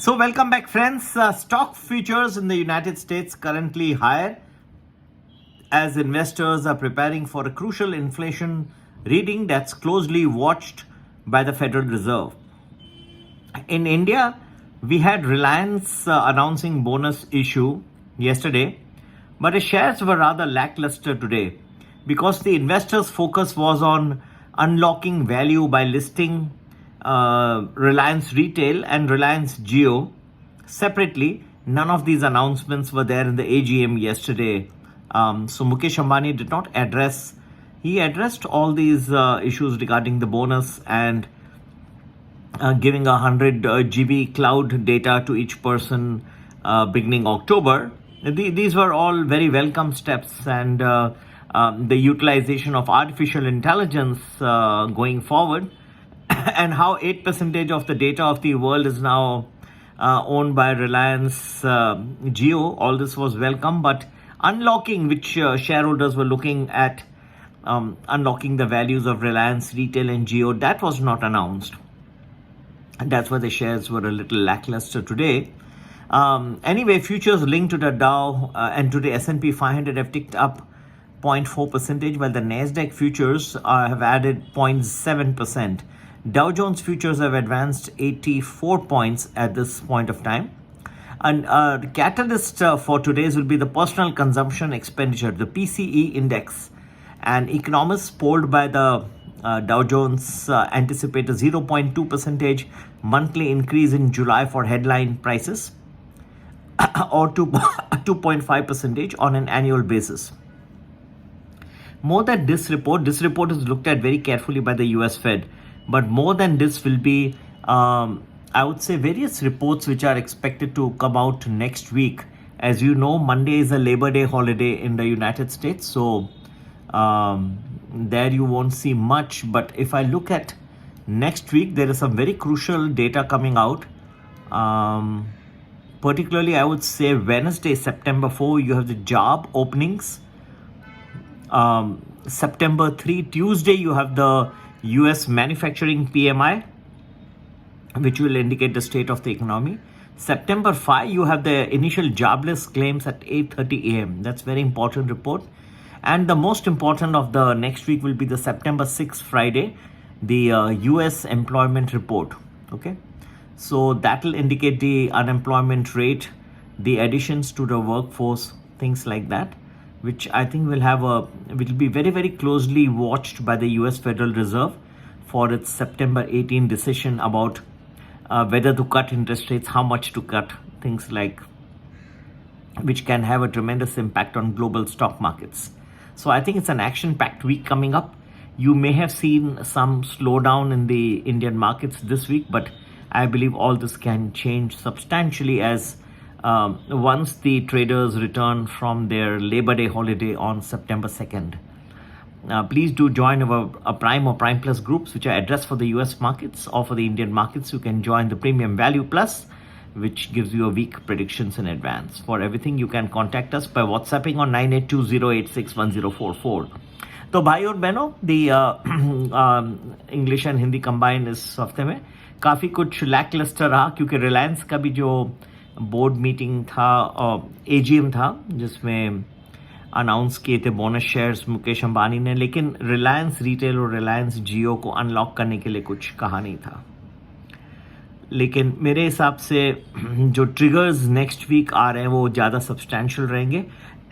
So, welcome back, friends. Stock futures in the United States currently higher as investors are preparing for a crucial inflation reading that's closely watched by the Federal Reserve. In India, we had Reliance announcing bonus issue yesterday, but the shares were rather lackluster today because the investors' focus was on unlocking value by listing Reliance Retail and Reliance Jio separately. None of these announcements were there in the AGM yesterday. So Mukesh Ambani did not address. He addressed all these issues regarding the bonus and giving 100 GB cloud data to each person beginning October. These were all very welcome steps, and the utilization of artificial intelligence going forward and how 8% of the data of the world is now owned by Reliance Jio. All this was welcome, but unlocking, which shareholders were looking at, unlocking the values of Reliance Retail and Jio, that was not announced. And that's why the shares were a little lackluster today. Anyway, futures linked to the Dow and to the S&P 500 have ticked up 0.4%, while the Nasdaq futures have added 0.7%. Dow Jones futures have advanced 84 points at this point of time. And the catalyst for today's will be the personal consumption expenditure, the PCE index. And economists polled by the Dow Jones anticipate a 0.2% monthly increase in July for headline prices or 2.5% on an annual basis. More than this report is looked at very carefully by the US Fed. But more than this will be, I would say, various reports which are expected to come out next week. As you know, Monday is a Labor Day holiday in the United States. So there you won't see much. But if I look at next week, there is some very crucial data coming out. Particularly, I would say Wednesday, September 4, you have the job openings. September 3, Tuesday, you have the US manufacturing PMI, which will indicate the state of the economy. September 5, you have the initial jobless claims at 8:30 a.m. That's very important report. And the most important of the next week will be the September 6th, Friday, the US employment report. Okay. So that will indicate the unemployment rate, the additions to the workforce, things like that, which I think will be very, very closely watched by the US Federal Reserve for its September 18 decision about whether to cut interest rates, how much to cut, things like, which can have a tremendous impact on global stock markets. So I think it's an action-packed week coming up. You may have seen some slowdown in the Indian markets this week, but I believe all this can change substantially as once the traders return from their Labor Day holiday on September 2nd. Please do join our Prime or Prime Plus groups, which are addressed for the US markets or for the Indian markets. You can join the Premium Value Plus, which gives you a week predictions in advance. For everything, you can contact us by WhatsApping on 9820861044. तो भाई और बहनों, English and Hindi combine इस हफ्ते में काफ़ी कुछ lacklustre रहा, क्योंकि रिलायंस का भी जो बोर्ड मीटिंग था और एजीएम था जिसमें अनाउंस किए थे बोनस शेयर्स मुकेश अंबानी ने, लेकिन रिलायंस रिटेल और रिलायंस जियो को अनलॉक करने के लिए कुछ कहा नहीं था. लेकिन मेरे हिसाब से जो ट्रिगर्स नेक्स्ट वीक आ रहे हैं वो ज़्यादा सब्सटैंशियल रहेंगे.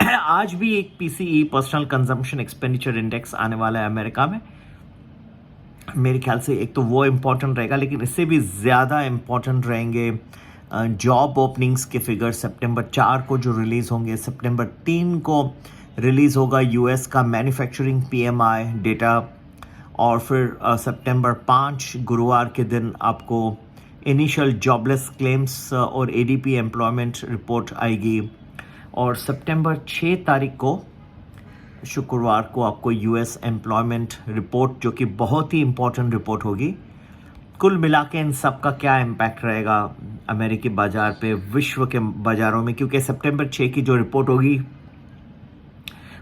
आज भी एक PCE personal consumption expenditure index आने वाला है अमेरिका में. मेरे ख्याल से एक तो वो इम्पोर्टेंट रहेगा, लेकिन इससे भी ज़्यादा इम्पोर्टेंट रहेंगे जॉब ओपनिंग्स के फिगर सितंबर 4 को जो रिलीज़ होंगे. सितंबर 3 को रिलीज़ होगा यूएस का मैन्युफैक्चरिंग पीएमआई डेटा, और फिर सितंबर 5 गुरुवार के दिन आपको इनिशियल जॉबलेस क्लेम्स और एडीपी एम्प्लॉयमेंट रिपोर्ट आएगी, और सितंबर 6 तारीख को शुक्रवार को आपको यूएस एम्प्लॉयमेंट रिपोर्ट, जो कि बहुत ही इम्पोर्टेंट रिपोर्ट होगी. कुल मिला के इन सब का क्या इम्पैक्ट रहेगा अमेरिकी बाजार पे, विश्व के बाज़ारों में, क्योंकि सितंबर 6 की जो रिपोर्ट होगी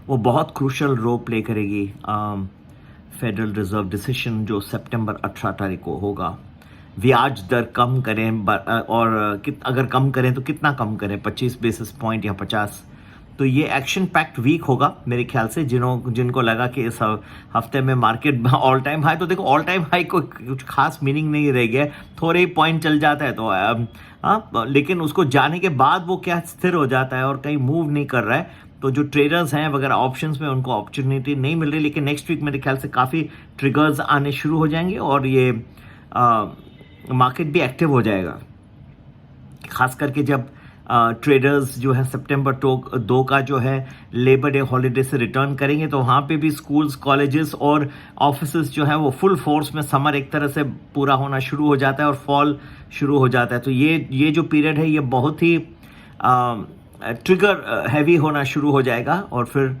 वो बहुत क्रूशल रोल प्ले करेगी फेडरल रिजर्व डिसीजन जो सितंबर 18 तारीख को होगा. ब्याज दर कम करें और अगर कम करें तो कितना कम करें, 25 बेसिस पॉइंट या 50। तो ये एक्शन पैक्ट वीक होगा मेरे ख्याल से। जिनको लगा कि इस हफ्ते में मार्केट ऑल टाइम हाई, तो देखो ऑल टाइम हाई को कुछ खास मीनिंग नहीं रह गया, थोड़े ही पॉइंट चल जाता है तो लेकिन उसको जाने के बाद वो क्या स्थिर हो जाता है और कहीं मूव नहीं कर रहा है। तो जो ट्रेडर्स हैं वगैरह ऑप्शंस में उनको अपॉर्चुनिटी नहीं मिल रही, लेकिन नेक्स्ट वीक मेरे ख्याल से काफ़ी ट्रिगर्स आने शुरू हो जाएंगे और ये मार्केट भी एक्टिव हो जाएगा, खास करके जब ट्रेडर्स जो है सितंबर 2 का जो है लेबर डे हॉलीडे से रिटर्न करेंगे, तो वहाँ पे भी स्कूल्स, कॉलेजेस और ऑफिसेस जो है वो फुल फोर्स में, समर एक तरह से पूरा होना शुरू हो जाता है और फॉल शुरू हो जाता है। तो ये जो पीरियड है ये बहुत ही ट्रिगर हैवी होना शुरू हो जाएगा और फिर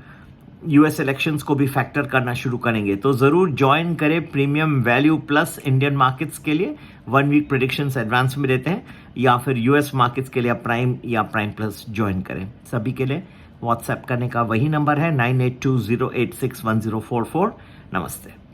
यूएस इलेक्शंस को भी फैक्टर करना शुरू करेंगे। तो ज़रूर ज्वाइन करें premium value plus Indian markets के लिए। 1 वीक प्रेडिक्शंस एडवांस में देते हैं, या फिर यूएस मार्केट्स के लिए प्राइम या प्राइम प्लस ज्वाइन करें। सभी के लिए व्हाट्सएप करने का वही नंबर है 9820861044। नमस्ते।